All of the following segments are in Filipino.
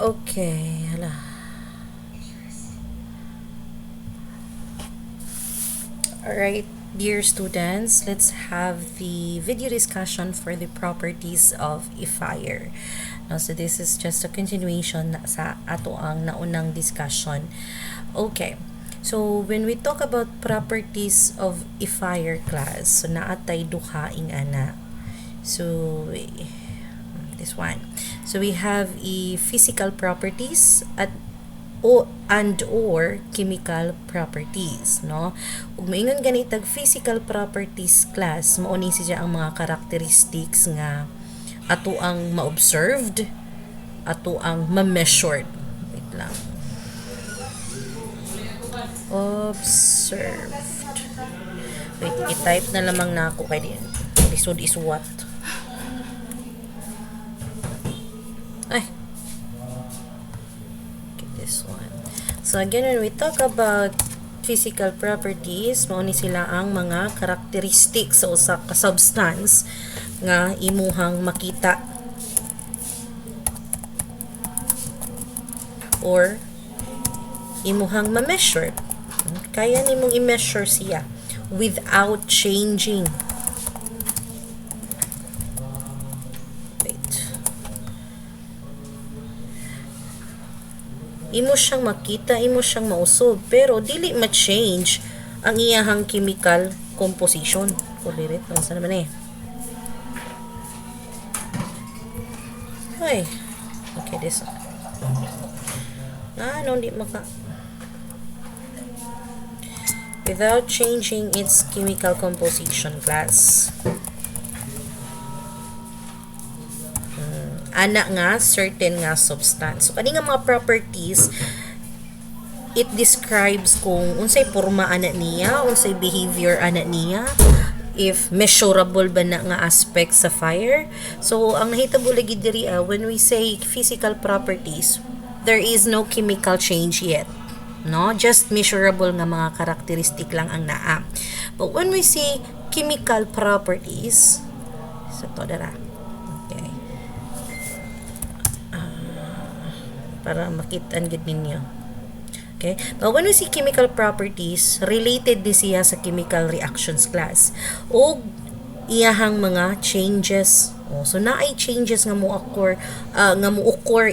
Okay, hala. Alright, dear students, let's have the video discussion for the properties of a fire. No, so this is just a continuation sa ato ang naunang discussion. Okay, so when we talk about properties of a fire class, so naatay duha ing ana. So this one. So we have a physical properties at or chemical properties, no? Ug maingon ganitag physical properties class, mao ni siya ang mga characteristics nga ato ang ma-observed, ato ang ma-measured. Wait lang. Observed. Wait, i-type na lamang na ako kay din. Episode is what? Ay. Get this one. So again, when we talk about physical properties, mao ni sila ang mga characteristics sa usa ka substance nga imuhang makita or imuhang ma-measure. Kaya nimong i-measure siya without changing. Imo siyang makita, imo siyang mausob, pero dili ma-change ang iyahang chemical composition. Kulirit, saan naman eh? Ay, okay, this one. No, di maka... Without changing its chemical composition class. Ana nga certain nga substance. So kani nga mga properties, it describes kung unsay porma ana niya, unsay behavior ana niya, if measurable ba na nga aspect sa fire. So ang nahitabo lagi diri when we say physical properties, there is no chemical change yet, no, just measurable nga mga characteristic lang ang naa. But when we say chemical properties, so to dara, para makitaan gid ninyo. Okay? But when we see chemical properties, related din siya sa chemical reactions class. O iyahang mga changes. So naay changes nga mo occur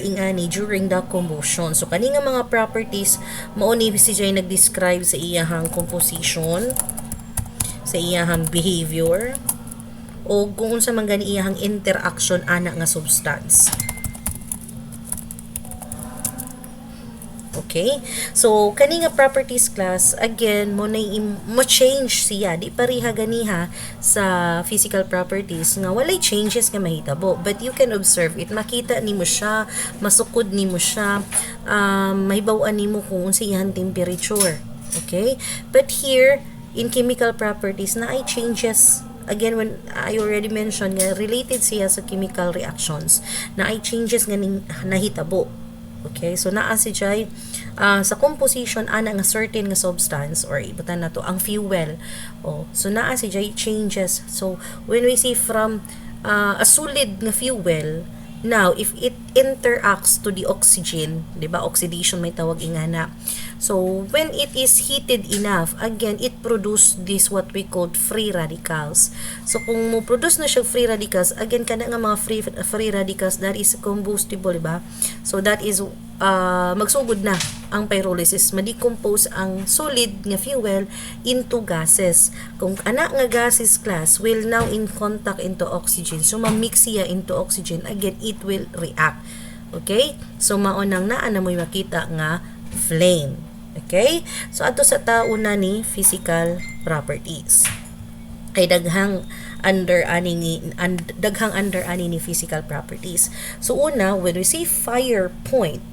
ingani during the combustion. So kani nga mga properties mao ni siya nag-describe sa iyahang composition, sa iyahang behavior, o kung unsa man gani iyahang interaction ana nga substance. Okay? So, kani nga properties class, again, mo change siya. Di pareha ganiha sa physical properties nga walay changes nga mahitabo. But you can observe it. Makita nimo siya, masukod nimo siya, mahibaw-an nimo kung sa iyang temperature. Okay? But here, in chemical properties, na ay changes. Again, when I already mentioned nga, related siya sa chemical reactions, na ay changes nga nahitabo. Okay, so naa si Jai sa composition ana nga certain nga substance or ibutan nato ang fuel. So naa si Jai changes. So when we see from a solid nga fuel, now if it interacts to the oxygen, di ba, oxidation may tawag ingana. So when it is heated enough, again it produce this what we call free radicals. So kung mo produce na siya free radicals, again kana nga mga free radicals, that is combustible, di ba? So that is magsugod na ang pyrolysis, ma-decompose ang solid nga fuel into gases. Kung ana nga gases class will now in contact into oxygen, so ma-mix siya into oxygen, again it will react. Okay, so maunang naa na mo'y makita nga flame. Okay, so ato sa tauna ni physical properties kay daghang under ani ni physical properties. So una, when we say fire point,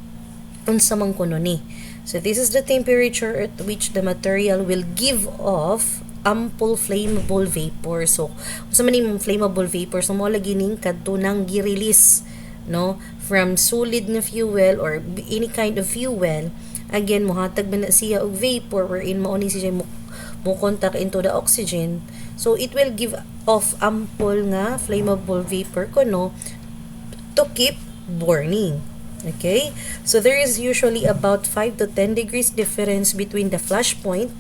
unsa man kuno ni? So this is the temperature at which the material will give off ample flammable vapor. So unsa man ning flammable vapor, so mo lagi ning kadto nang gi-release, no, from solid na fuel or any kind of fuel. Again, mohatag man na siya og vapor wherein mao ni siya mo contact into the oxygen. So it will give off ample nga flammable vapor kuno to keep burning. Okay? So there is usually about 5 to 10 degrees difference between the flash point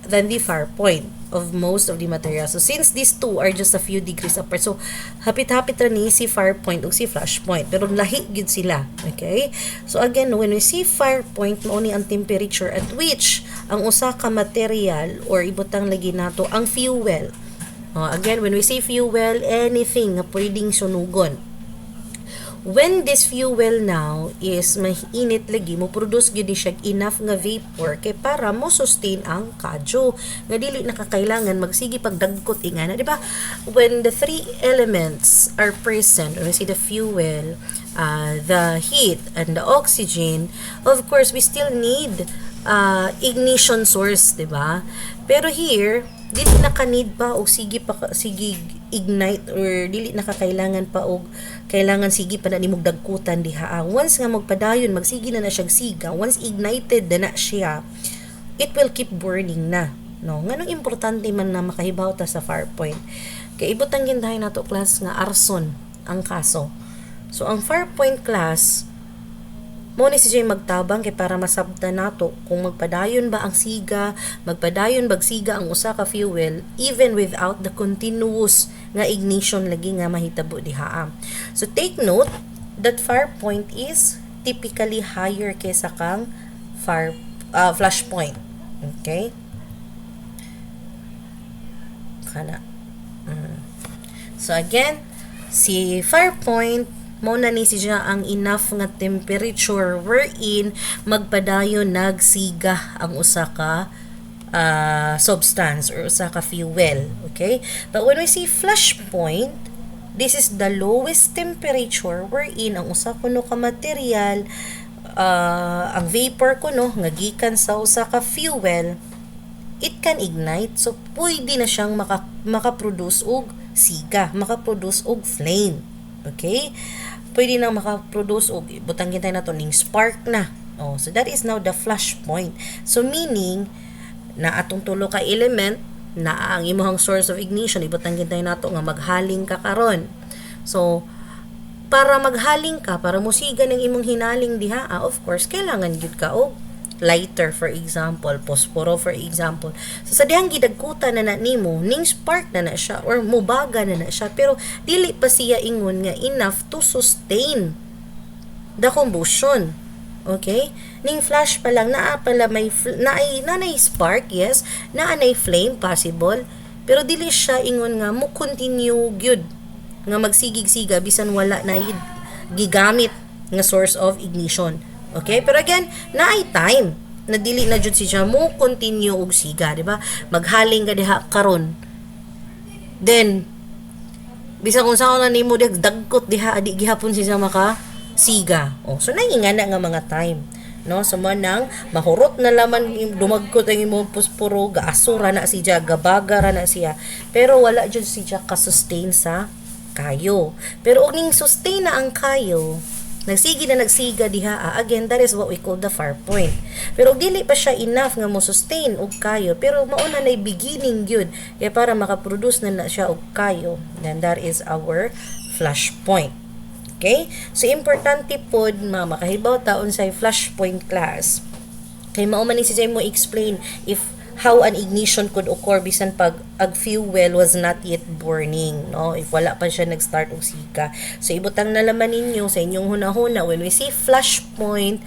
than the far point of most of the materials. So since these two are just a few degrees apart, so hapit-hapit ra ni si far point ug si flash point, pero lahi gid sila. Okay? So again, when we see far point, mao ni ang temperature at which ang usa ka material or ibutang lagi nato ang fuel. Again, when we say fuel, anything na pwedeng sunugon. When this fuel now is mainit lagi, mo produce gyud siya enough nga vapor kay para mo sustain ang kadyo nga dili nakakailangan magsige pagdagkot ingana, di ba? When the three elements are present, when we see the fuel, the heat and the oxygen, of course we still need ignition source, di ba? Pero here dili naka-need pa og sige ignite or dili nakakailangan pa og kailangan sige pa na nimog dagkutan diha. Once nga magpadayon magsige na siya siga, once ignited na siya, it will keep burning na, no? Nganong importante man na makahibaw ta sa far point kay ibutang gindahay nato class nga arson ang kaso. So ang far point class mo ni siya magtabang kay para masabtan nato kung magpadayon ba ang siga, magpadayon bag siga ang usa ka fuel even without the continuous nga ignition lagi nga mahitabo diha. So take note that far point is typically higher kaysa kang flash point. Okay? Kana. So again, si far point mo na ni siya ang enough nga temperature wherein magpadayon nagsiga ang usa ka substance or usa ka fuel. Okay? But when we see flash point, this is the lowest temperature wherein ang usa kuno ka material, ang vapor kuno nga gikan sa usa ka fuel, it can ignite. So pwede na siyang makaproduce og siga, makaproduce og flame. Okay? Pwede nang makaproduce og butang gintay na to ning spark na. So that is now the flash point. So meaning na atong tulo ka element na ang imong source of ignition ibutang gintay nato nga maghaling ka karon. So para maghaling ka, para musiga ng imong hinaling diha, of course kailangan gyud ka og lighter, for example, posporo for example. So sa dihang gidagkutan na nimo, ning spark na siya or mubaga na siya, pero dili pa siya ingon nga enough to sustain the combustion. Okay? Ning flash pa lang naa pala may naay spark, yes, naanay flame possible, pero dili siya ingon nga mo continue gyud nga magsigig-siga bisan wala na gigamit nga source of ignition. Okay? Pero again, naay time na dili na jud siya mo continue og siga, di ba? Maghaling ka diha karon. Then bisan kung saan na nimo dagkot diha adi gihapon siya maka siga. So naingana nga mga time, no? So manang mahurot na laman dumagkot ang imong posporo, gaasura na siya, gabagara na siya. Pero wala jud siya ka-sustain sa kayo. Pero og ning sustain na ang kayo, nagsiga diha, again, that is what we call the far point. Pero dili pa siya enough nga mo sustain og kayo, pero mauna na beginning gyud kaya para makaproduce na siya og kayo, then that is our flash point. Okay? So importante pod makahibaw taon sa flash point class kay mao man ni siya mo explain if how an ignition could occur bisan pag ag fuel was not yet burning, no? If wala pa siya nag-start og siga. So ibutang na laman ninyo sa inyong hunahuna when we see flash point,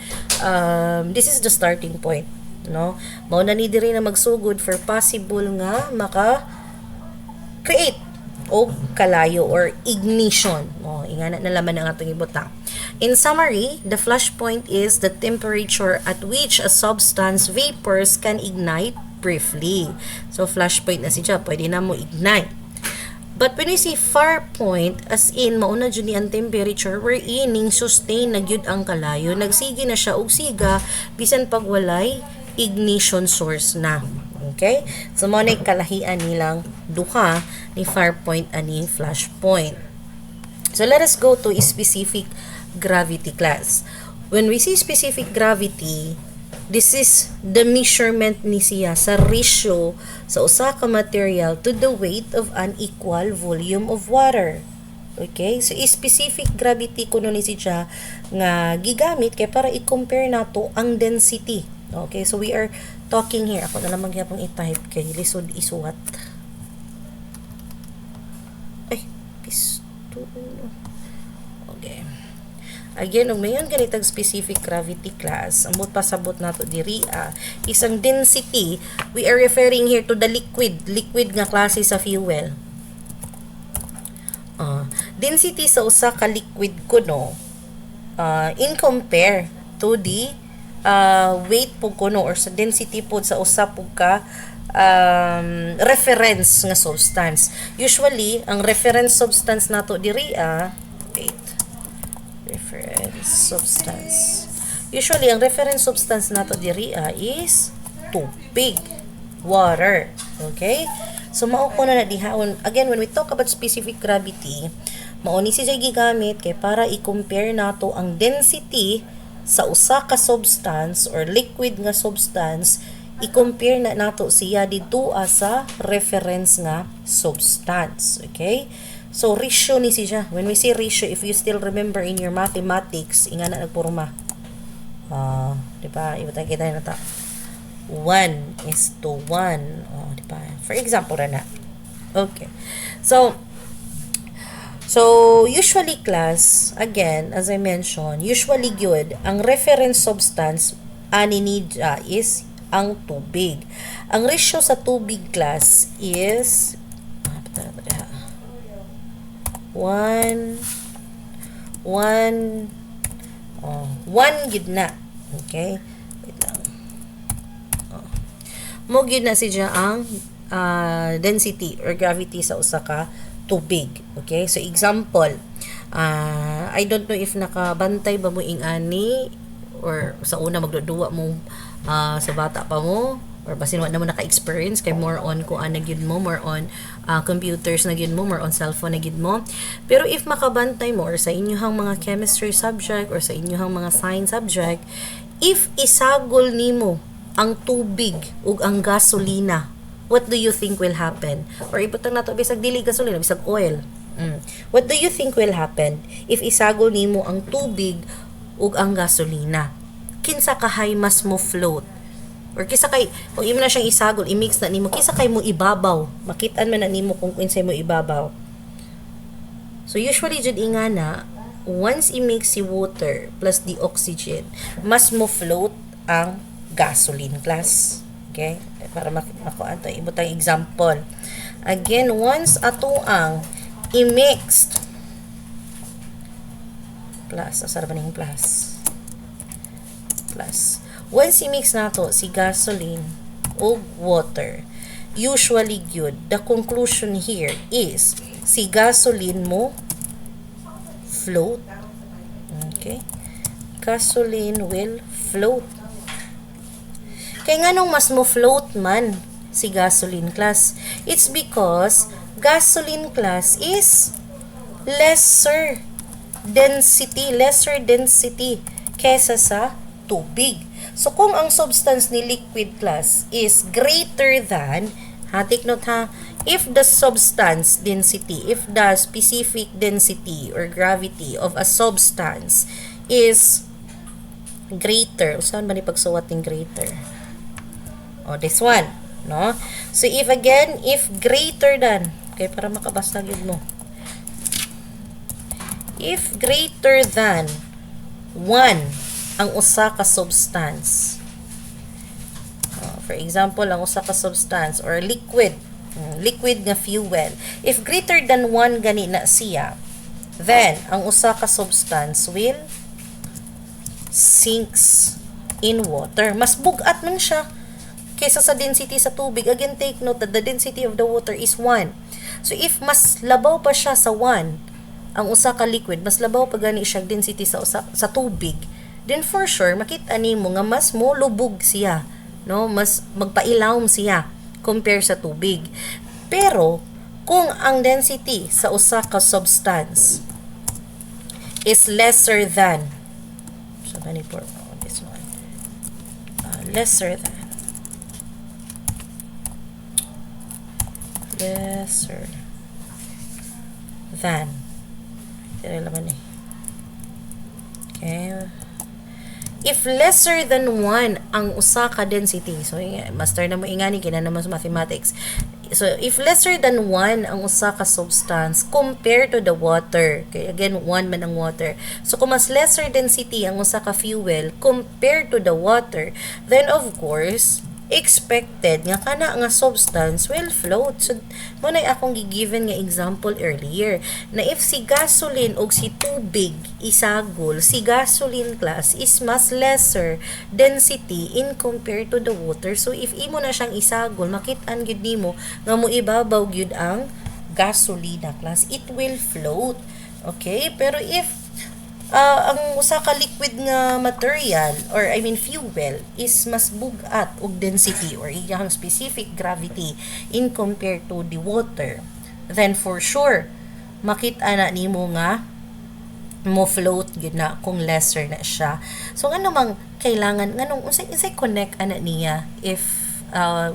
this is the starting point, no? Mao na ni diri na magsugod for possible nga maka create o kalayo or ignition. Ingana na laman ang atong ibutang. In summary, the flash point is the temperature at which a substance vapors can ignite briefly. So flash point na siya, pwede na mo ignite. But when we say far point, as in mauna jud ni ang temperature wherein ning sustain na gyud ang kalayo, nagsige na siya og siga bisan pag walay ignition source na. Okay? So mo na kalahian nilang duha ni far point ani flash point. So let us go to a specific gravity class. When we see specific gravity, this is the measurement ni siya sa ratio sa usa ka material to the weight of an equal volume of water. Okay? So, specific gravity kuno ni siya nga gigamit kay para i-compare nato ang density. Okay? So, we are talking here. Ako na lang magyapong i-type kay lisod isuwat. Ay, pisto. Okay. Again, ug mayon ganitag specific gravity class, amot pasabot nato diri isang density, we are referring here to the liquid nga klase sa fuel. Density sa usa ka liquid kuno in compare to the weight po kuno or sa density po sa usa po ka reference nga substance. Usually, ang reference substance nato diri reference substance. Usually, ang reference substance nato diri is tubig, water. Okay? So, mao ko na dihawon. Again, when we talk about specific gravity, mao ni siya gigamit kay para i-compare nato ang density sa usa ka substance or liquid nga substance, i-compare na nato siya dito sa reference nga substance. Okay? So, ratio ni siya. When we say ratio, if you still remember in your mathematics, inga na nagpurma. Diba? Iba kita na ta. 1:1. Diba? For example, na. Okay. So, usually class, again, as I mentioned, usually good, ang reference substance, ani nidya is ang tubig. Ang ratio sa tubig class is 1 gid na. Okay? Wait lang. Mo gid na siya ang density or gravity sa usa ka tubig. Okay? So, example, I don't know if nakabantay ba mo ingani or sa una magduduwa mo sa bata pa mo or basin wa na mo naka-experience kay more on kung ano gyud mo, more on computers na gyud mo, more on cellphone na gyud mo. Pero if makabantay mo or sa inyong mga chemistry subject or sa inyong mga science subject, if isagol nimo ang tubig ug ang gasolina, what do you think will happen? Or ibutang nato bisag dili gasolina, bisag oil. What do you think will happen if isagol nimo ang tubig ug ang gasolina? Kinsa kahay mas mo float? Or kisa kay, kung imo na siyang isagol, i-mix na nimo, kisa kay mo ibabaw. Makitaan man na nimo kung kinsay mo ibabaw. So, usually, jud ingana, once i-mix si water plus the oxygen, mas mo float ang gasoline class. Okay? Para makuha ito. Ibutang example. Again, once ato ang i-mixed plus, asara ba ning plus? Once i-mix nato si gasoline o water, usually good, the conclusion here is si gasoline mo float. Okay? Gasoline will float. Kaya nga nung mas mo float man si gasoline class, it's because gasoline class is lesser density kesa sa tubig. So, kung ang substance ni liquid class is greater than, take note if the substance density, if the specific density or gravity of a substance is greater, saan ba ni pagsuwat ng greater? This one, no? So, if greater than, okay, para makabasa yun mo. If greater than 1 ang usa ka substance. For example, ang usa ka substance or liquid nga fuel. If greater than 1 gani na siya, then ang usa ka substance will sinks in water. Mas bugat man siya kaysa sa density sa tubig. Again, take note that the density of the water is 1. So, if mas labaw pa siya sa 1, ang usa ka liquid, mas labaw pa gani siya density sa tubig, then for sure makita nimo nga mas mo lubog siya, no? Mas magpailawom siya compare sa tubig. Pero kung ang density sa usa ka substance is lesser than, so gani for this one, lesser than Tira naman eh. Okay. If lesser than 1 ang usa ka density, so master na mo ingani kina naman sa mathematics. So if lesser than 1 ang usa ka substance compared to the water, okay, again 1 man ang water. So kung mas lesser density ang usa ka fuel compared to the water, then of course expected nga kana nga substance will float. So mo na akong gigiven nga example earlier na if si gasoline og si tubig isagol, si gasoline class is mas lesser density in compared to the water. So if imo na siyang isagol, makit-an gyud nimo nga mo ibabaw gyud ang gasolina class, it will float. Okay, pero if ang usa ka liquid nga material or I mean fuel is mas bugat og density or iyang specific gravity in compared to the water, then for sure makita na nimo nga mo float gid na kung lesser na siya. So ano mang kailangan nganong unsay connect ana niya if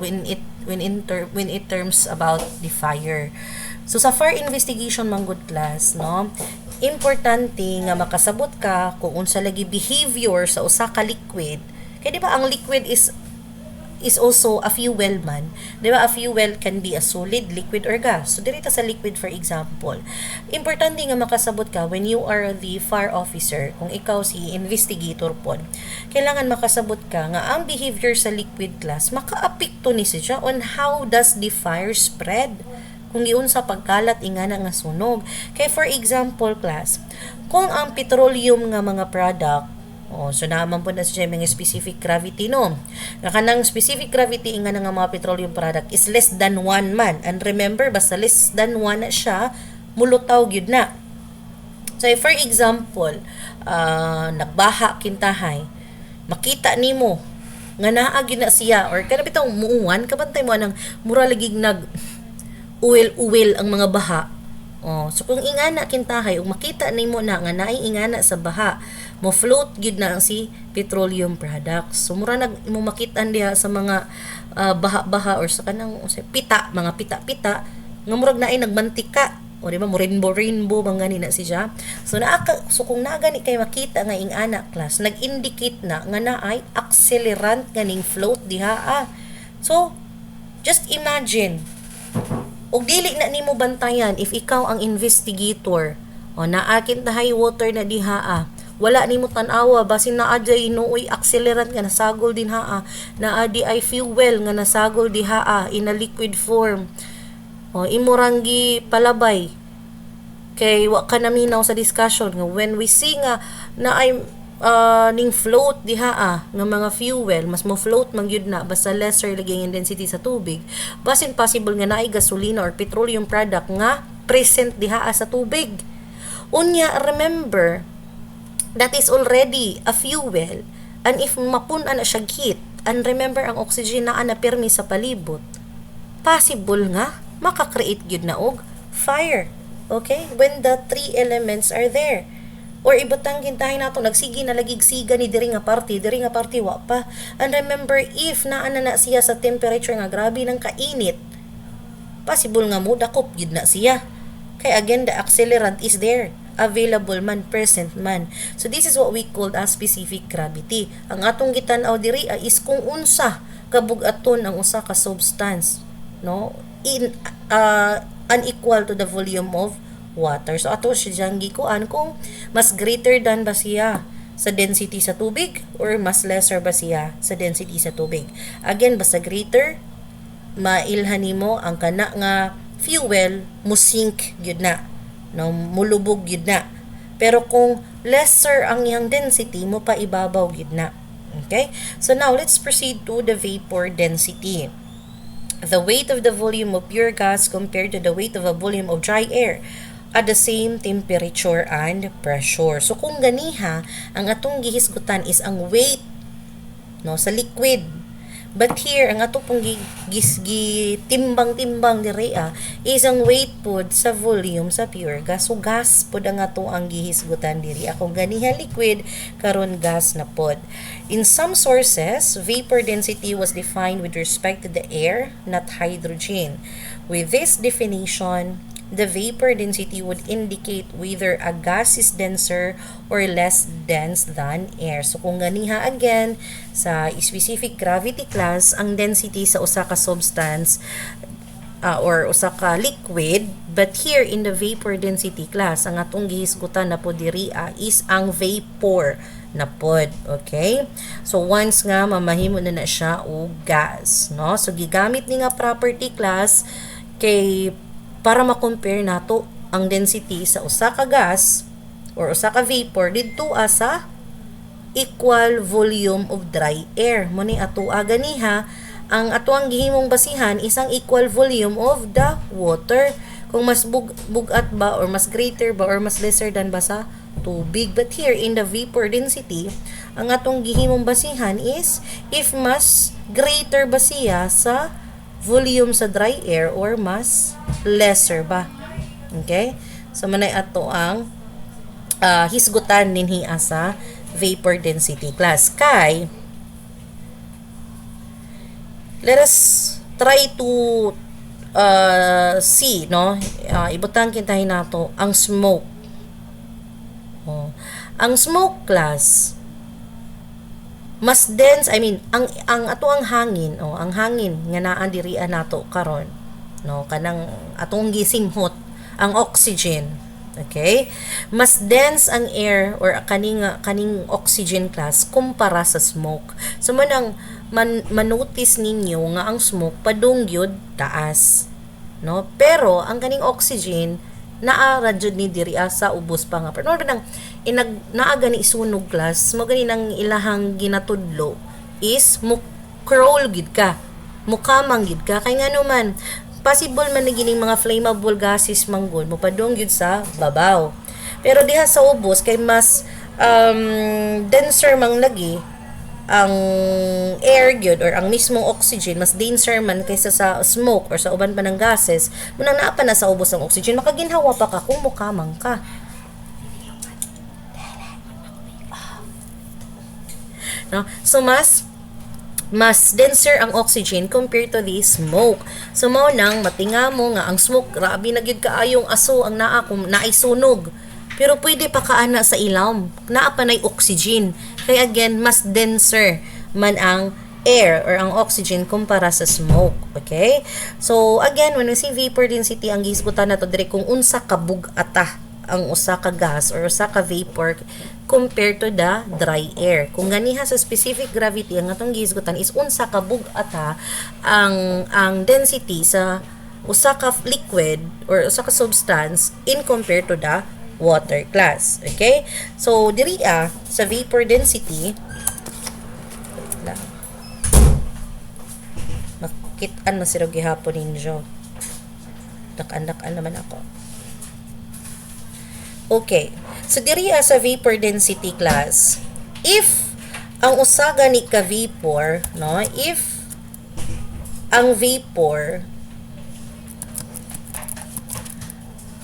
when it terms about the fire. So sa fire investigation man good class, no, importante nga makasabot ka kung unsa lagi behavior sa usa ka liquid. Kaya di ba ang liquid is also a fuel man. Di ba a fuel can be a solid, liquid, or gas. So dirita sa liquid for example. Importante nga makasabot ka when you are the fire officer, kung ikaw si investigator pod. Kailangan makasabot ka nga ang behavior sa liquid class makaapekto ni siya on how does the fire spread. Kung giun sa pagkalat ingana nga sunog. Kay for example class, kung ang petroleum nga mga product, so naman po na siya mga specific gravity no. Nga kanang specific gravity ingana nga mga petroleum product is less than 1 man. And remember, basta less than 1 na siya, mulutaw gyud na. So for example, nagbaha kintahay, makita nimo nga naa gyud na siya or kana bitong muuwan kabantay mo nang mura lagig nag uwil ang mga baha. So kung ingana kintahay ug makita nimo na nga naay ingana sa baha, mo float gid na ang si petroleum products. So mura nag mo makita diha sa mga baha-baha or sa kanang pita, mga pita-pita nga murag naay nagmantika. O di ba mo rainbow bang gani na siya. So kung gani kay makita nga ingana class, nag-indicate na nga naay accelerant ganing float diha. So just imagine, og dili na nimo bantayan if ikaw ang investigator naakin tahay water na diha wala nimo tan-awa basin naa jay inuoy accelerant nga nasagol din naa di ay fuel nga nasagol diha in a liquid form imurangi palabay kay wa ka naminaw sa discussion nga when we see nga na ay ning float diha nga mga fuel mas mo float man gyud na basta lesser lagi ang density sa tubig, basin possible nga naay gasolina or petroleum product nga present diha sa tubig. Unya remember that is already a fuel, and if mapun-an na siya heat, and remember ang oxygen na permi sa palibot, possible nga maka-create gyud na og fire. Okay, when the three elements are there. Or ibutang gintahin nato nagsigi na lagig siga ni diri nga party wa pa. And remember, if naana na siya sa temperature nga grabe ng kainit, possible nga mo dakop gyud na siya. Kay again the accelerant is there, available man, present man. So this is what we call as specific gravity. Ang atong gitan-aw diri is kung unsa kabug-aton ang usa ka substance, no? Unequal to the volume of water. So ato siyang gikuan kung mas greater than ba siya sa density sa tubig or mas lesser ba siya sa density sa tubig. Again, basta greater, mailhan nimo ang kana nga fuel mo sink gyud na, no, mulubog gyud na. Pero kung lesser ang iyang density, mo pa ibabaw gyud na. Okay? So now let's proceed to the vapor density. The weight of the volume of pure gas compared to the weight of a volume of dry air at the same temperature and pressure. So kung ganiha, ang atong gihisgutan is ang weight, no, sa liquid. But here, ang ato pong timbang-timbang diri is ang weight pod sa volume sa pure gas. So gas pod ang ato ang gihisgutan diri. Kung ganiha liquid, karon gas na pod. In some sources, vapor density was defined with respect to the air, not hydrogen. With this definition, the vapor density would indicate whether a gas is denser or less dense than air. So kung ganiha again sa specific gravity class, ang density sa usa ka substance or usa ka liquid, but here in the vapor density class, ang atong gihisgutan na po diri is ang vapor na pod. Okay? So once nga mamahimo na siya og gas, no? So gigamit ni nga property class kay para ma-compare nato ang density sa usa ka gas or usa ka vapor didto sa equal volume of dry air. Mo ni ato ganiha, ang ato ang gihimong basihan isang equal volume of the water. Kung mas bugat ba or mas greater ba or mas lesser than ba sa tubig. But here in the vapor density, ang atong gihimong basihan is if mas greater ba siya sa volume sa dry air or mas lesser ba. Okay? So manay ato ang hisgutan dinhi sa vapor density class. Kay let us try to see, no? Ibutang kintahin nato ang smoke. Ang smoke class mas dense, ang ato ang hangin, ang hangin nga naa diri nato karon, no? Kanang atong gisimhot, ang oxygen. Okay? Mas dense ang air or kaning oxygen class kumpara sa smoke. So manang manotice ninyo nga ang smoke padung gyud taas, no? Pero ang kaning oxygen naa ra jud ni diri sa ubos pa nga. Pero nang naa gani isunog class, mo gani nang ilahang ginatudlo is mo crawl gid ka, mukamang gid ka kay ngano man possible man gining mga flammable gases manggod mo padung gyud sa babaw. Pero diha sa ubos kay mas denser mang lagi ang air gyud or ang mismong oxygen, mas denser man kaysa sa smoke or sa uban pa ng gases. Munang naa pa na sa ubos ang oxygen, makaginhawa pa ka kung mukamang ka. No? So mas denser ang oxygen compared to the smoke. So mao nang matinga mo nga ang smoke grabe na gyud kaayong aso ang naa kung naisunog. Pero pwede pa kaana sa ilawom. Naa pa nay oxygen. Kaya again, mas denser man ang air or ang oxygen kumpara sa smoke. Okay? So again, when we say vapor density, ang gihisgutan nato dire kung unsa ka bug-ata ang usa ka gas or usa ka vapor compared to the dry air. Kung ganiha sa specific gravity, ang atong gihisgutan is unsa ka bug-ata ang density sa usa ka liquid or usa ka substance in compared to the water class. Okay? So, diri sa vapor density, makitaan na sila gihapon ninyo. Dakan-dakan naman ako. Okay. So, diri sa vapor density class, if ang usaga ni ka vapor, no? If ang vapor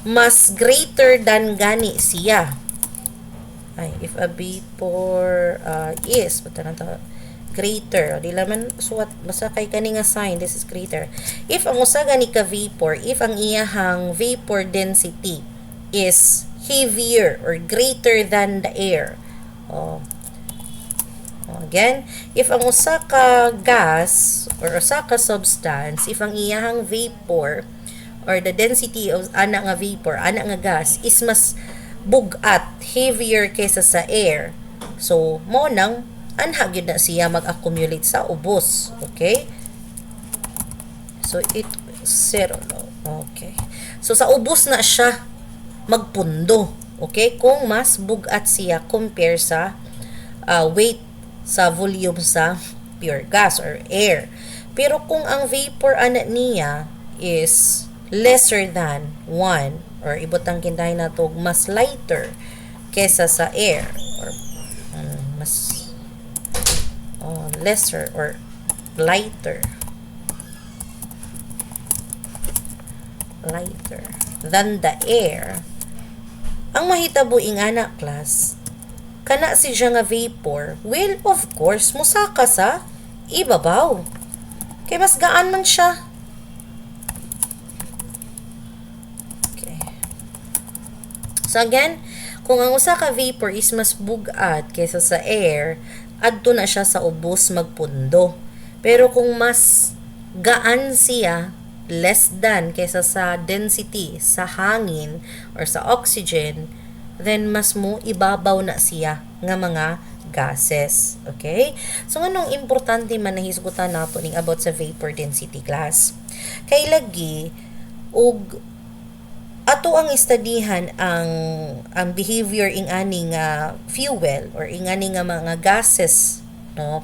mas greater than gani siya. If a vapor is, greater, di laman suwat, basta kay kani nga sign, this is greater. If ang usa gani ka vapor, if ang iyahang vapor density is heavier or greater than the air. Again, if ang usa ka gas or usa ka substance, if ang iyahang vapor or the density of ana nga vapor, ana nga gas is mas bugat, heavier kaysa sa air. So, mo nang anha gyud na siya mag-accumulate sa ubos. Okay? So, it zero. Okay. So, sa ubos na siya magpundo. Okay? Kung mas bugat siya compare sa weight sa volume sa pure gas or air. Pero kung ang vapor ana niya is lesser than 1 or ibutang kindahin nato mas lighter kesa sa air or mas lesser or lighter than the air, ang mahitabo ingana class kana si siya nga vapor, well of course musaka sa ibabaw kay mas gaan man siya. So again, kung ang usa ka vapor is mas bugat kaysa sa air, adto na siya sa ubos magpundo. Pero kung mas gaan siya, less than kaysa sa density sa hangin or sa oxygen, then mas mo ibabaw na siya nga mga gases. Okay? So, anong importante man na hisgutan nato ning about sa vapor density class? Kay lagi, og ato ang istadihan ang behavior ing ani nga fuel or ing ani nga mga gases, no?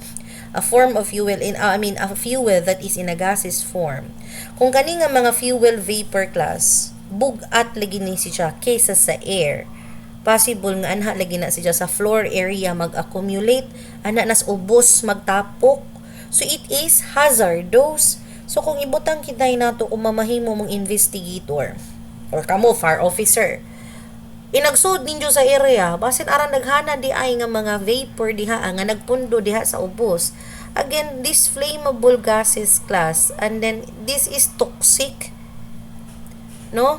A form of fuel a fuel that is in a gaseous form. Kung kani nga mga fuel vapor class, bugat lagi ni siya kaysa sa air. Possible nga anha lagi na siya sa floor area mag-accumulate, ana nas ubos magtapok. So it is hazardous. So kung ibutang kitay nato kung mamahimo mong investigator or kamo fire officer, inagsud ninyo sa area basin aran naghana di ay nga mga vapor diha nga nagpundo diha sa ubos. Again, this flammable gases class, and then this is toxic, no?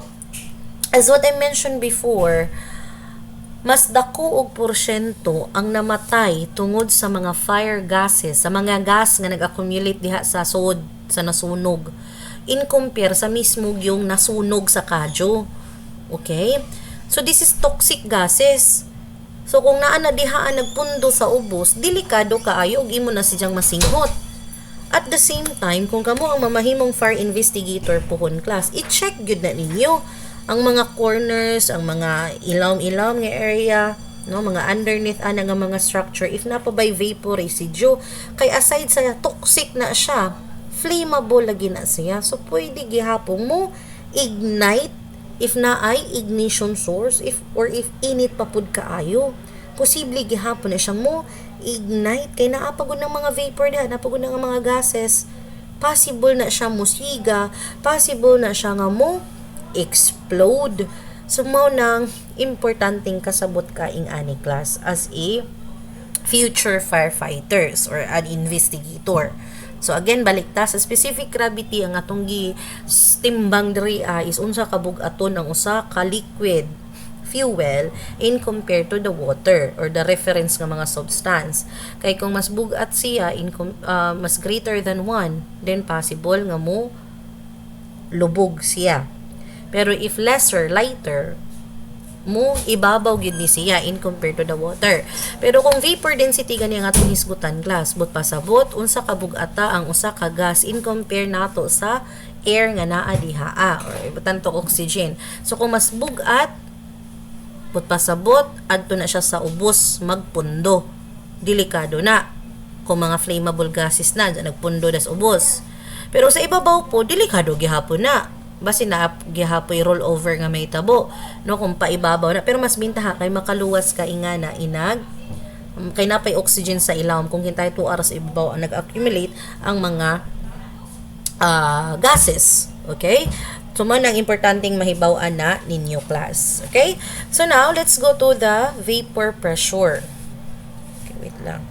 As what I mentioned before, mas dako og porsyento ang namatay tungod sa mga fire gases, sa mga gas nga nag-accumulate diha sa sod sa nasunog in compare sa mismo yung nasunog sa kadyo. Okay? So this is toxic gases. So kung naa na diha nagpundo sa ubos, delikado kaayo ug imo na siyang masinghot. At the same time, kung kamo ang mamahimong fire investigator pohon class, i-check gyud na ninyo ang mga corners, ang mga ilawom-ilawom nga area, no, mga underneath ana nga mga structure if na pa by vapor residue, kay aside sa toxic na siya, flammable lagi na siya. So pwede gihapon mo ignite if na ay ignition source if init pa pud kaayo, posible gihapon na siya mo ignite kay naapagod ng mga vapor na napagod ng mga gases, possible na siya musiga, possible na siya nga mo explode. So mao nang importanteng kasabot ka ing ani class as a future firefighters or an investigator. So again, balik ta sa specific gravity ang atong timbang diri is unsa ka bug-aton ang usa ka liquid fuel in compared to the water or the reference nga mga substance. Kay kung mas bugat siya mas greater than 1, then possible nga mo lubog siya. Pero if lesser, lighter, mo ibabaw gid ni siya in compared to the water. Pero kung vapor density gani ang atong hisgutan class, but pasabot unsa ka bug-ata ang usa ka gas in compare nato sa air nga naa diha or ibutan to oxygen. So kung mas bugat, but pasabot adto na siya sa ubos magpundo. Delikado na kung mga flammable gases na nagpundo das ubos. Pero sa ibabaw po delikado gihapon na. Basi na gihapoy roll over nga may tabo, no, kung paibabaw na, pero mas bintaha kay makaluwas ka ingana inag kay napay oxygen sa ilawom kung hintay 2 hours ibabaw ang nag-accumulate ang mga gases. Okay, so man ang importanteng mahibaw-an na ninyo class. Okay, so now let's go to the vapor pressure. Okay, wait lang,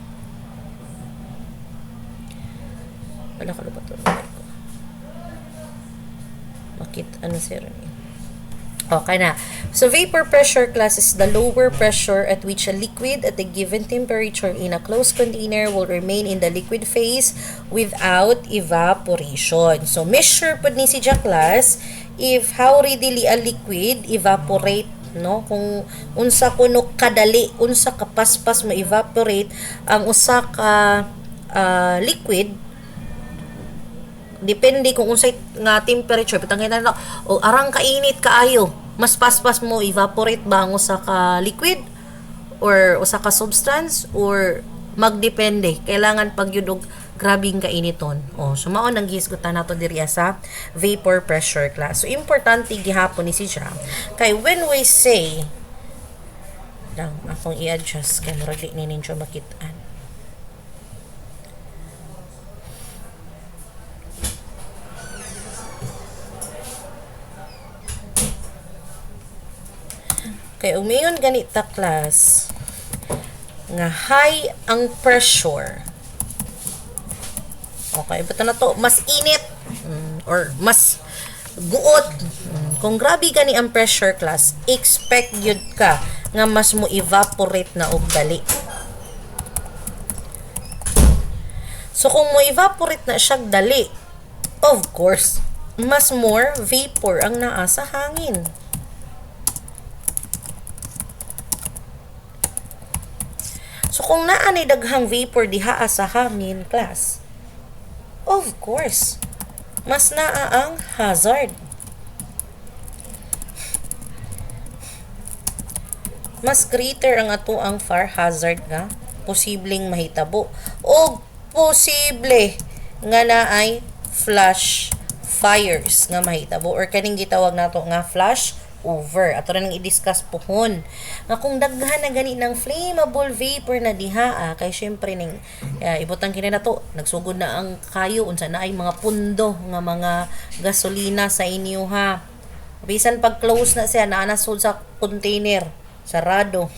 wala ka ba to? Ano sir? Okay na. So vapor pressure class is the lower pressure at which a liquid at a given temperature in a closed container will remain in the liquid phase without evaporation. So measure pud ni si class if how readily a liquid evaporate, no, kung unsa kuno kadali, unsa kapaspas mo evaporate ang usa ka liquid. Depende kung unsay nga temperature bitangin na o arang kainit kaayo, mas paspas mo evaporate ba ang usa ka liquid or usa ka substance or magdepende kailangan pag yun og grabing kainiton. So mao nang gihisgutan nato diri sa vapor pressure class. So importante gihapon ni siya kay when we say lang akong i-adjust kay murag di ninyo makit-an. Kaya umayon ganita class nga high ang pressure. Okay, basta na to mas init or mas guot. Kung grabe gani ang pressure class, expect yun ka nga mas mo evaporate na og dali. So kung mo evaporate na siya dali, of course, mas more vapor ang naa sa hangin. So kung naa ni daghang vapor diha sa hangin class, of course, mas naa ang hazard. Mas greater ang ato ang fire hazard nga posibleng mahitabo o posible nga naay flash fires nga mahitabo or kaning gitawag nato nga flash over. Ato na nang i-discuss pohon nga kung daghan na gani ng flammable vapor na diha kay syempre ning ibutang kini nato nagsugod na ang kayo unsa na ay mga pundo nga mga gasolina sa inyo ha. Bisan pag close na siya naanasod sa container sarado.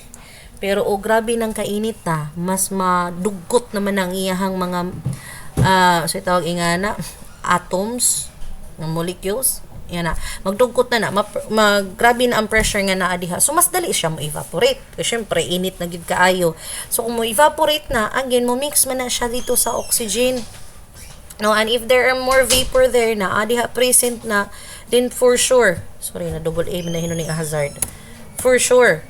Pero grabe ng kainit mas madugot naman ang iyahang mga so tawag ingana atoms ng molecules. Yan na. Magdugot na grabe na ang pressure nga naa diha. So mas dali siya mo evaporate. Kasi syempre init na gid kaayo. So kung mo evaporate na, again mo mix man na siya dito sa oxygen. No, and if there are more vapor there na diha present na, then for sure, sorry na double A na hinuning hazard. For sure,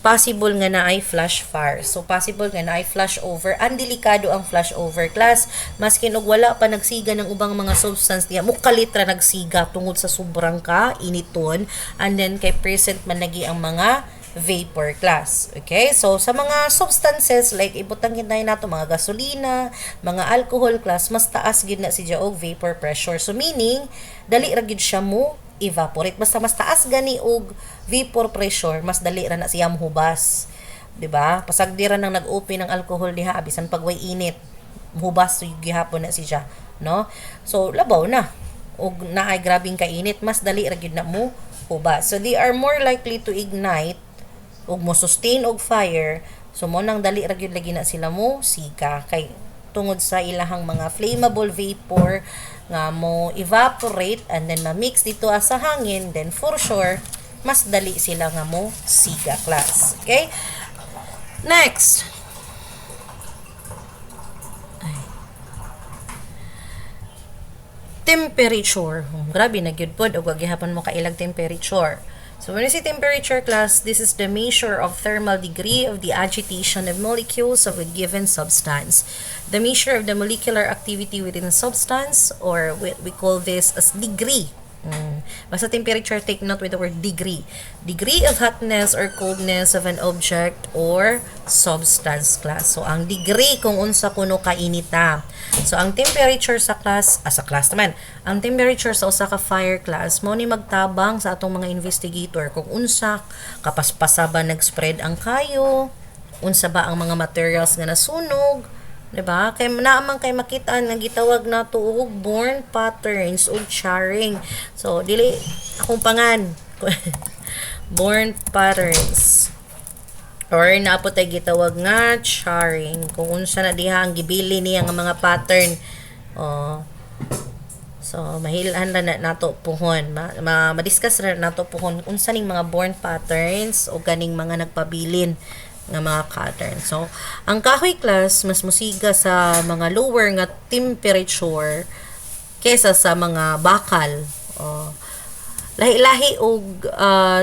possible nga na ay flash fire. So, possible nga na ay flash over. Ang delikado ang flash over class. Maskin og wala pa nagsiga ng ubang mga substance diya. Mukalitra nagsiga tungod sa sobrang ka, initon. And then, kay present man lagi ang mga vapor class. Okay? So, sa mga substances, like ibutang kinay nato mga gasolina, mga alcohol class, mas taas gid na siya og vapor pressure. So, meaning, dali ra gid siya mo evaporate. Basta mas taas gani og vapor pressure, mas dali ra na siya mohubas. 'Di ba? Pasagdi ra nang nag-open ng alcohol diha bisan pag way init, mohubas so gihapon na siya, no? So labaw na. Og naay grabing kainit, mas dali ra gyud na mo hubas. So they are more likely to ignite og mo sustain og fire. So mo nang dali ra gyud lagi na sila mo sika kay tungod sa ilahang mga flammable vapor nga mo evaporate and then ma-mix dito sa hangin, then for sure mas dali sila nga mo siga class. Okay? Next. Temperature. Grabe na gyud pod og gihapon mo kailag temperature. So when you say temperature class, this is the measure of thermal degree of the agitation of molecules of a given substance. The measure of the molecular activity within a substance, or we call this as degree. Basta temperature, take note with the word degree. Degree of hotness or coldness of an object or substance class. So, ang degree kung unsa kuno kainita. So, ang temperature sa class, sa class naman, ang temperature sa usa ka fire class, mo ni magtabang sa atong mga investigator kung unsa, kapaspasa ba nag-spread ang kayo, unsa ba ang mga materials nga nasunog, diba? Kay naamang kay makita nga gitawag nato og born patterns og charring. So dili akong pangan. Born patterns. Or naapot ay gitawag nga charring. Kung unsa na diha ang gibili niya nga mga pattern. So mahilan na nato puhon. Ma-discuss na nato puhon unsa ning mga born patterns o ganing mga nagpabilin nga mga pattern. So, ang kahoy class mas musiga sa mga lower nga temperature kesa sa mga bakal. Lahi-lahi og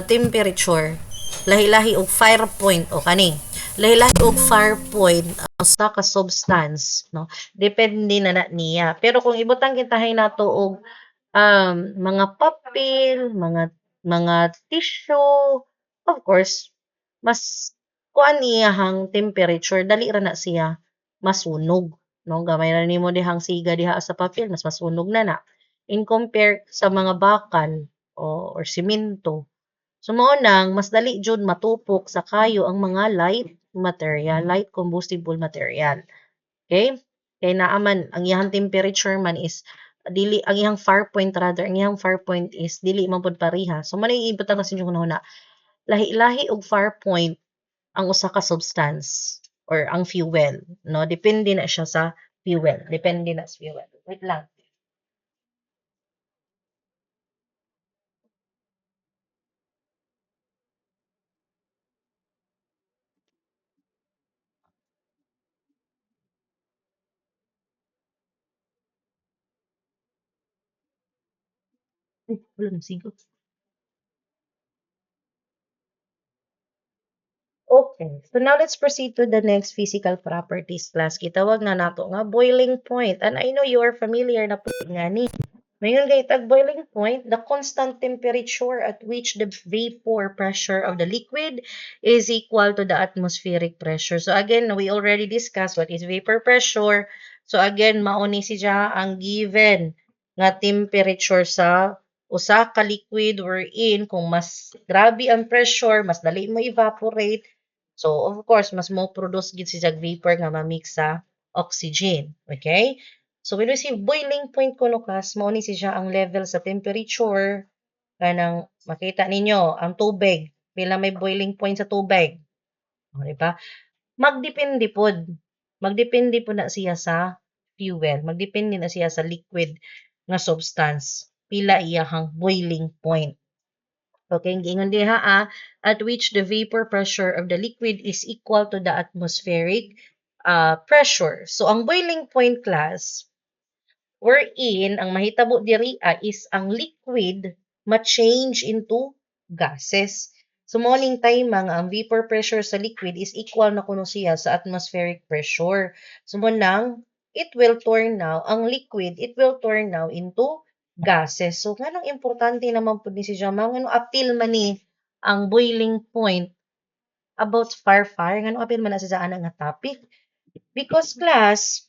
temperature, lahi-lahi og fire point o kani. Lahi-lahi og fire point sa ka substance, no. Depende na niya. Pero kung ibutang kintahay nato og mga papel, mga tissue, of course, mas kuan iyahang temperature dali ra na siya masunog, no? Gamay ra nimo dihang siga diha sa papel, mas masunog na in compare sa mga bakal or simento. So mao nang mas dali jud matupok sa kayo ang mga light material, light combustible material. Okay? Kay naaman ang iyang temperature man is dili ang iyang fire point rather ang iyang fire point is dili man pud pareha. So man ibutang na sa inyo na lahi-lahi og fire point ang usa ka substance or ang fuel, no? Depende na siya sa fuel. Depende na sa fuel. Wait lang. Ay, wala na sigo. Okay, so now let's proceed to the next physical properties class. Gitawag na nato nga boiling point. And I know you are familiar na po nga ni. Ngayon kay tag boiling point, the constant temperature at which the vapor pressure of the liquid is equal to the atmospheric pressure. So again, we already discussed what is vapor pressure. So again, mauni siya ang given nga temperature sa usa ka liquid wherein kung mas grabe ang pressure, mas dali mo evaporate. So of course, mas mo produce gid siya vapor nga ma-mix sa oxygen. Okay? So when we say boiling point kuno class, mao ni siya ang level sa temperature kanang makita ninyo ang tubig, pila may boiling point sa tubig. O, di ba? Magdepende pod. Magdepende po na siya sa fuel. Magdepende na siya sa liquid nga substance. Pila iyahang boiling point. Okay, gingon diha at which the vapor pressure of the liquid is equal to the atmospheric pressure. So ang boiling point class wherein ang mahitabo diri is ang liquid ma-change into gases. So morning time nga ang vapor pressure sa liquid is equal na kuno siya sa atmospheric pressure. So mo nang it will turn now ang liquid it will turn now into gases. So nganong importante naman pud ni siya ngano appeal man ni ang boiling point about fire ngano appeal man na siya ana nga topic because class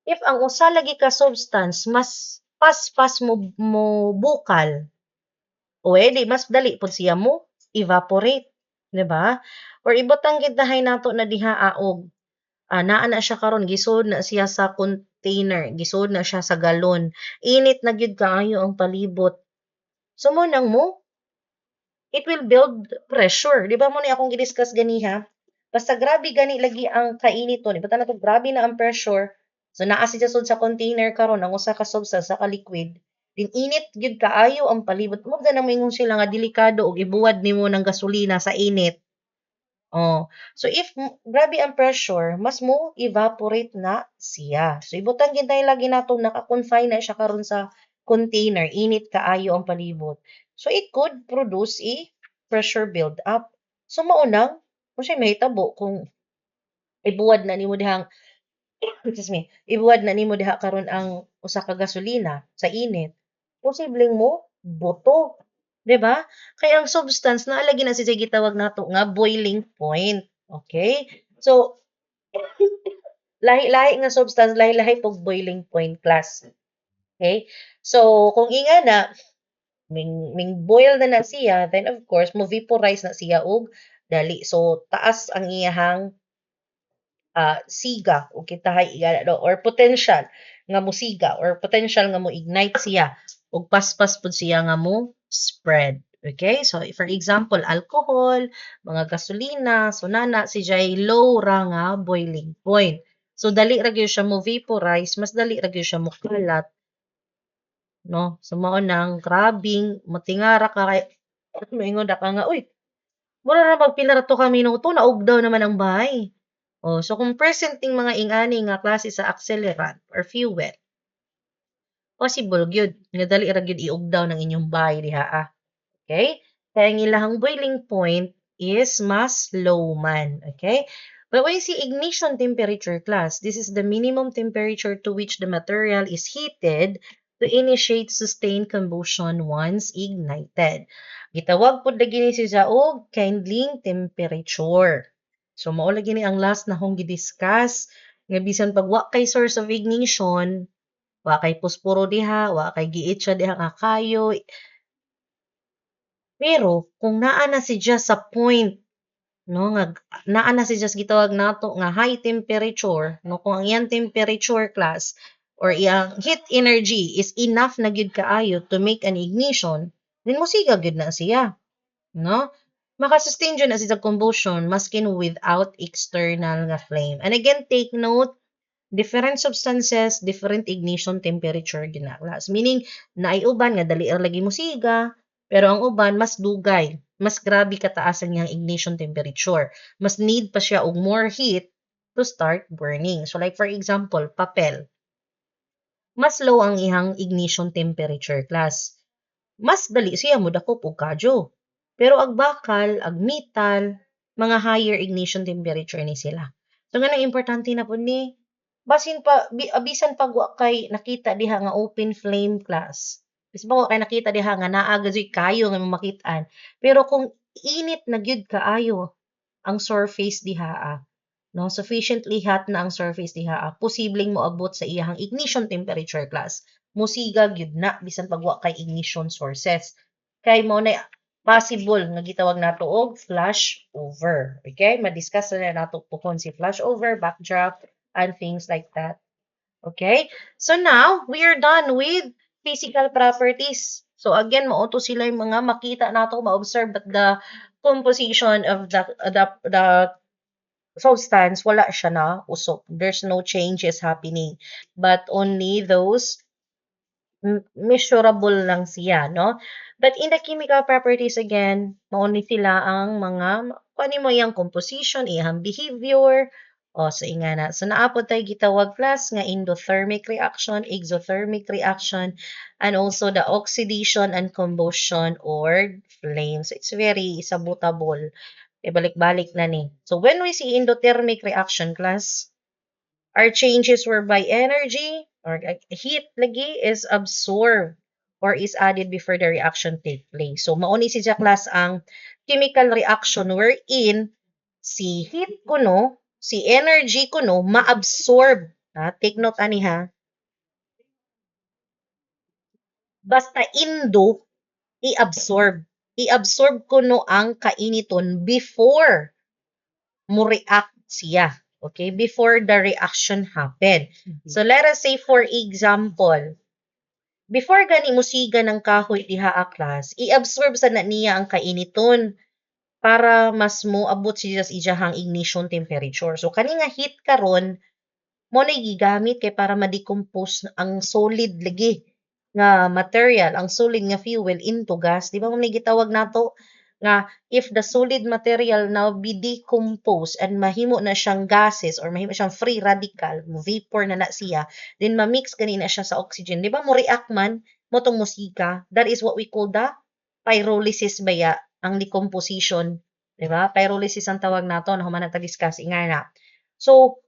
if ang usa lagi ka substance mas pas-pas mo bukal, o di mas dali pud siya mo evaporate, di ba? Or ibutang gid dahay nato na diha og naa na siya karon gisud na siya sa container, gisud na siya sa galon. Init na gyud kaayo ang palibot. So mo nang mo it will build pressure. Di ba mo ni akong gidiscuss ganiha? Basta grabe gani lagi ang kainiton. Iba na to grabe na ang pressure. So naa siya sud sa container karon ang usa ka substance sa ka liquid. Din init gyud kaayo ang palibot. Mo na mingon sila nga delikado og ibuwad nimo ng gasolina sa init. Oh. So if grabe ang pressure, mas mo evaporate na siya. So ibutang gintay lagi nato naka-confine na siya karon sa container, init kaayo ang palibot. So it could produce a pressure build up. So maunang kung siya mahitabo kung ibuwad na nimo dihang excuse me, ibuwad na nimo diha karon ang usa ka gasolina sa init, posibleng mo boto, 'di ba? Kaya ang substance naa lagi na siya gitawag nato nga boiling point. Okay? So lahi-lahi nga substance, lahi-lahi pog boiling point class. Okay? So kung ingana ming boil na siya, then of course mo vaporize na siya og dali. So taas ang iyahang siga o kitahay or potential nga mo siga or potential nga mo ignite siya ug paspas pud siya nga mo spread. Okay? So for example, alcohol, mga gasolina, so nana si jay low ra nga boiling point. So dali ra gyud siya mo vaporize, mas dali ra gyud siya mo kalat, no? So mao nang grabing matingara ka kay moingon ka nga, uy, mura na magpila ra to ka minuto, naugdaw naman ang bahay. Oh, so kung present ting mga ingani nga klase sa accelerant or fuel, possible gyud nga dali ra gyud iugdaw ng inyong bahay diha. Okay? Kaya ang ilahang boiling point is mas low man. Okay? But when you see ignition temperature class, this is the minimum temperature to which the material is heated to initiate sustained combustion once ignited. Gitawag pod lagi ni siya og kindling temperature. So mao lagi ni ang last na hong gidiscuss nga bisan pag wa kay source of ignition, wa kay posporo diha, wa kay giit siya diha nga kayo. Pero kung naa na siya sa point, no, nga naa na siya sa gitawag nato nga high temperature, no, kung ang iyang temperature class or iyang heat energy is enough na gyud kaayo to make an ignition, then musiga gyud na siya, no? Makasustain dyan na siya sa combustion maskin without external nga flame. And again, take note, different substances, different ignition temperature ginaklas. Meaning, naayuban nga dali ra lagi musiga, pero ang uban mas dugay, mas grabe kataas ang iyang ignition temperature. Mas need pa siya og more heat to start burning. So like for example, papel. Mas low ang iyang ignition temperature class. mas dali siya mo dako og kadyo. Pero ag bakal, ag metal, mga higher ignition temperature ni sila. So nga nang importante na pud ni basin pa bisan pag wa kay nakita diha nga open flame class. Bisan pa wa kay nakita diha nga naa gadyoy kayo nga makit-an. Pero kung init na gyud kaayo ang surface diha, no, sufficiently hot na ang surface diha, posibleng moabot sa iyang ignition temperature class. Musiga gyud na bisan pag wa kay ignition sources. Kay mo na possible nga gitawag nato og flash over. Okay? Madiscuss na nato tukon si flash over, backdraft, and things like that. Okay? So now, we are done with physical properties. So again, mauto sila yung mga makita nato, ma-observe that the composition of the substance, wala siya na usok. There's no changes happening. But only those measurable lang siya, no? But in the chemical properties again, mauni sila ang mga, kung mo yung composition, iyang behavior, o so ingana. So naapod tayo gitawag class nga endothermic reaction, exothermic reaction, and also the oxidation and combustion or flames. It's very sabotable. Ibalik-balik na ni. So when we see endothermic reaction class, our changes whereby energy or heat lagi is absorbed or is added before the reaction take place. So mauni si class ang chemical reaction wherein si heat kuno, si energy kuno maabsorb. Take note ani ha. Basta indo i-absorb. I-absorb kuno ang kainiton before mo react siya. Okay? Before the reaction happen. So, let us say, for example, before gani musiga ng kahoy diha a class, i-absorb sa na niya ang kainiton para mas mo abot siya sa iyahang ignition temperature. So, kani nga heat karon mo na gigamit kay para ma-decompose ang solid lagi nga material, ang solid nga fuel into gas. Di ba mo gitawag nato nga if the solid material now be decomposed and mahimo na siyang gases or mahimo siyang free radical, vapor na siya, then ma-mix gani na siya sa oxygen. Di ba mo react man mo tong musika? That is what we call the pyrolysis baya, ang decomposition. Di ba? Pyrolysis ang tawag nato na human ta-discuss ingana. So,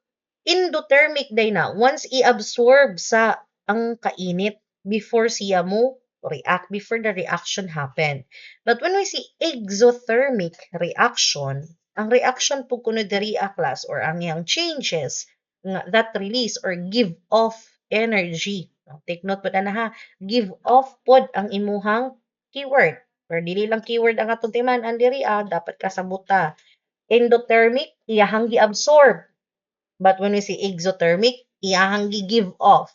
endothermic day na once i-absorb sa ang kainit before siya mo react, before the reaction happen. But when we see exothermic reaction, ang reaction po kuno diri a class or ang yang changes that release or give off energy. Take note po na ha, give off pod ang imuhang keyword. Or dili lang keyword ang atong timan, ang diri dapat kasabuta. Endothermic, iyahang gi-absorb. But when we say exothermic, iyahang gi-give off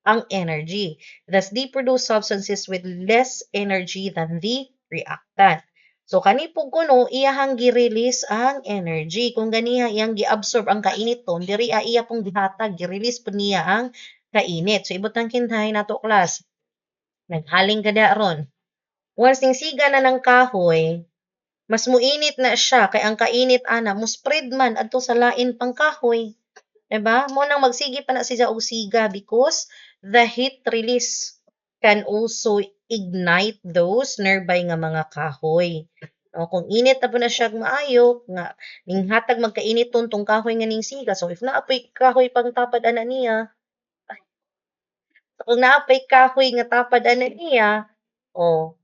ang energy. Thus, they produce substances with less energy than the reactant. So, kani po kuno, iyahang gi-release ang energy. Kung ganiha iyang gi-absorb ang kainiton, diri iya pong gihatag, gi-release po niya ang kainit. So, ibutang kinhay nato class. Naghaling kada ron. Once ning siga na ng kahoy, mas muinit na siya, kay ang kainit ana, mo spread man adto sa lain pang kahoy. Diba? Mo nang magsige pa na siya og siga because the heat release can also ignite those nearby nga mga kahoy. O, kung init na po na siya maayo, nga, ning hatag magkainit tong kahoy nga ning siga. So, if naapoy kahoy pang tapad ana niya, kung naapoy kahoy nga tapad ana niya,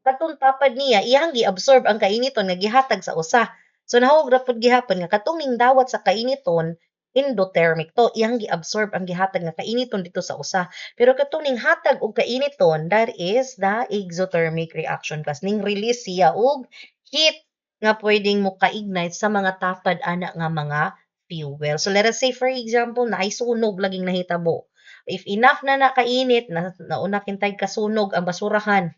katong tapad niya, iyang gi-absorb ang kainiton nga gihatag sa usa. So, nahog ra pud gihapon nga katong ning dawat sa kainiton, endothermic to, iyang gi-absorb ang gihatag nga kainiton dito sa usa. Pero katong ning hatag og kainiton, that is the exothermic reaction class. Ning release siya og heat nga pwedeng mo ka-ignite sa mga tapad ana nga mga fuel. So let us say for example na ay sunog laging nahitabo. If enough na nakainit, nauna kintay kasunog ang basurahan.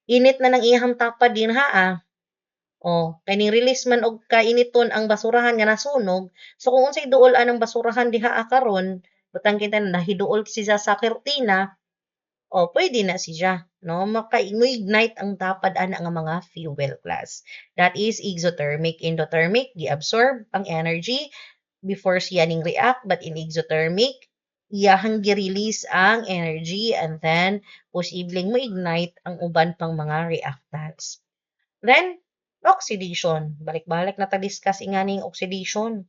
Init na ng iyang tapad din ha. Kaning release man og kainiton ang basurahan nga nasunog. So kung unsay duol anang basurahan diha karon, butang kita na nahiduol siya sa kurtina, pwede na siya, no? Maka-ignite ang tapad ana nga mga fuel class. That is exothermic. Endothermic, gi-absorb ang energy before siya ning react, but in exothermic, iyahang gi-release ang energy and then posibleng mo-ignite ang uban pang mga reactants. Then, oxidation. Balik-balik na ta-discuss inganing oxidation.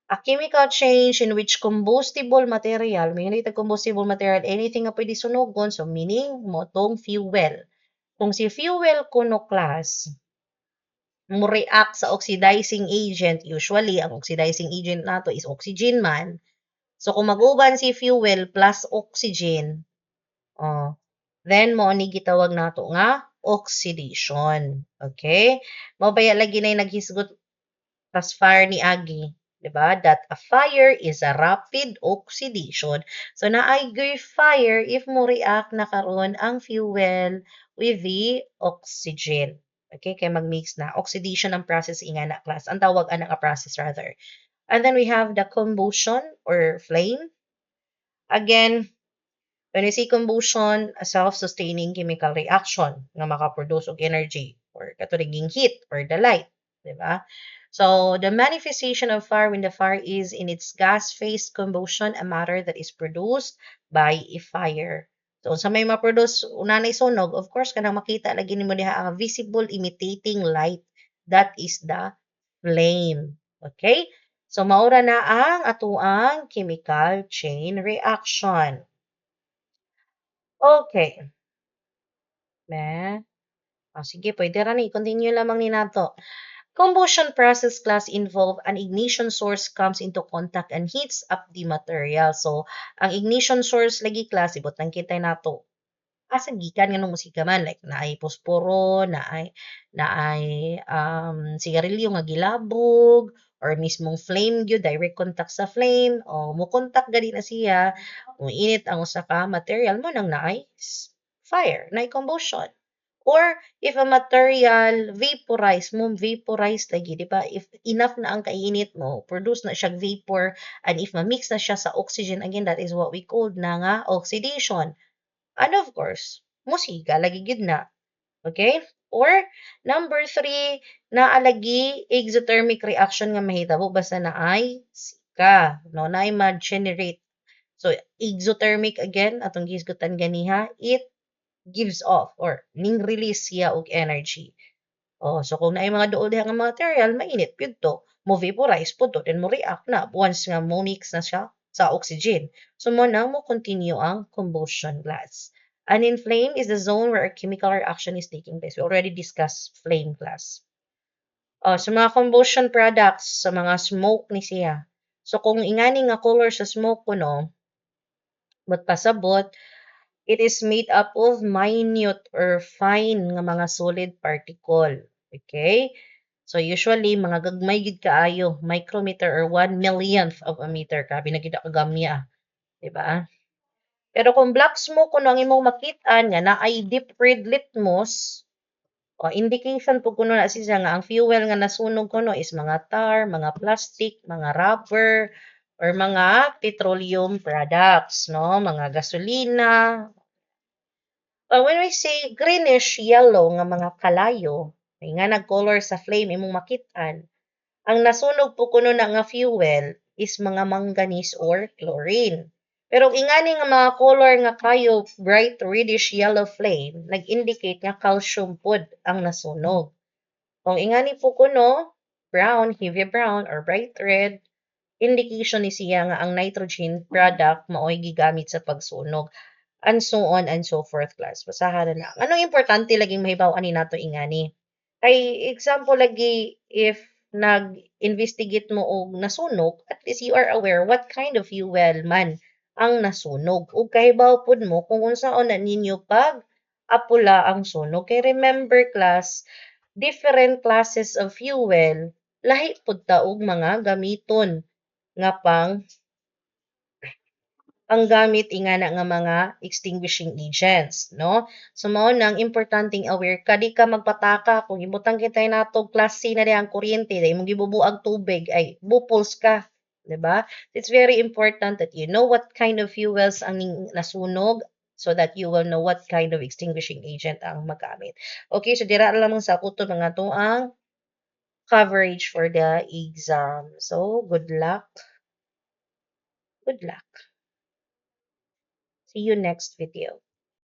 A chemical change in which combustible material, may combustible material, anything nga pwede sunugon, so meaning mo tong fuel. Kung si fuel kuno class, mo react sa oxidizing agent, usually ang oxidizing agent nato is oxygen man. So kung mag-uban si fuel plus oxygen, oh, then mo ni gitawag nato nga oxidation. Okay? Mabaya lagi na naghisgot tas fire ni Agi. Diba? That a fire is a rapid oxidation. So naay fire if mo react na karon ang fuel with the oxygen. Okay, kaya mag-mix na. Oxidation ang process inga na class. Ang tawag ana nga process rather. And then we have the combustion or flame. Again, when we see combustion, a self-sustaining chemical reaction nga makaproduce og energy or katulinging heat or the light. Diba? So, the manifestation of fire when the fire is in its gas phase combustion, a matter that is produced by a fire. So, sa may ma-produce unanay sunog, of course, kanang makita lagi nimo diha ang visible imitating light. That is the flame. Okay? So, maura na ang atuang chemical chain reaction. Okay. Sige, pwede ra ni. Continue lamang ni nato. Combustion process class involve an ignition source comes into contact and heats up the material. So, ang ignition source lagi class, ibutang kita nato. Asa gikan nga nung musika man, like naay posporo, naay sigarilyo nga gilabog, or mismong flame gyud direct contact sa flame, o mo contact gani na siya, init ang usa ka material mo nang naay fire, naay combustion. Or if a material vaporize lagi, di ba? If enough na ang kainit mo, produce na siya vapor, and if ma-mix na siya sa oxygen, again, that is what we call na nga oxidation. And of course, musiga, lagi gid na. Okay? Or, number 3, naalagi exothermic reaction nga mahitabo basta na ay sika. No? Na ay ma-generate. So, exothermic again, atong gisgutan ganiha, it gives off or ning release siya og energy. So kung naay mga duol diha nga material, mainit pyud to. Mo vaporize pud to, then mo react na once nga mo mix na siya sa oxygen. So mo na mo continue ang combustion class. An inflame is the zone where a chemical reaction is taking place. We already discussed flame class. Sa mga combustion products, sa mga smoke ni siya. So kung ingani nga color sa smoke kuno, but pasabot, it is made up of minute or fine nga mga solid particle. Okay? So usually mga gagmay gid kaayo, micrometer or 1/1,000,000th of a meter. Grabe na gid kagamya, di ba? Pero kung black smoke kuno ang imong makit-an nga naay deep red litmus, indication po kuno na siya nga ang fuel nga nasunog kuno is mga tar, mga plastic, mga rubber, or mga petroleum products, no? Mga gasolina. When we say greenish yellow nga mga kalayo, may nga nag-color sa flame imong makit-an, ang nasunog po kuno na nga fuel is mga manganese or chlorine. Pero ingani nga mga color nga kayo bright reddish yellow flame, nag-indicate nga calcium pod ang nasunog. Kung ingani po kuno brown, heavy brown or bright red, indication ni siya nga ang nitrogen product maoy gigamit sa pagsunog, and so on and so forth class. Basahan na. Anong importante laging mahibaw-an ni nato ingani? Kay example lagi if nag-investigate mo og nasunog, at least you are aware what kind of fuel man ang nasunog. Ug kahibaw pud mo kung unsaon na ninyo pag apula ang sunog. Kay remember class, different classes of fuel lahi pud ta og mga gamiton nga panggamit ingana nga mga extinguishing agents, no? So mao nang importanteng aware ka, di ka magpataka kung ibutang kitay nato klase na ang kuryente, dahil mong gibubuag tubig ay bupols ka, 'di ba? It's very important that you know what kind of fuels ang nasunog so that you will know what kind of extinguishing agent ang magamit. Okay, so dira lamang sa kuto mga to ang coverage for the exam. So, good luck. Good luck. See you next video.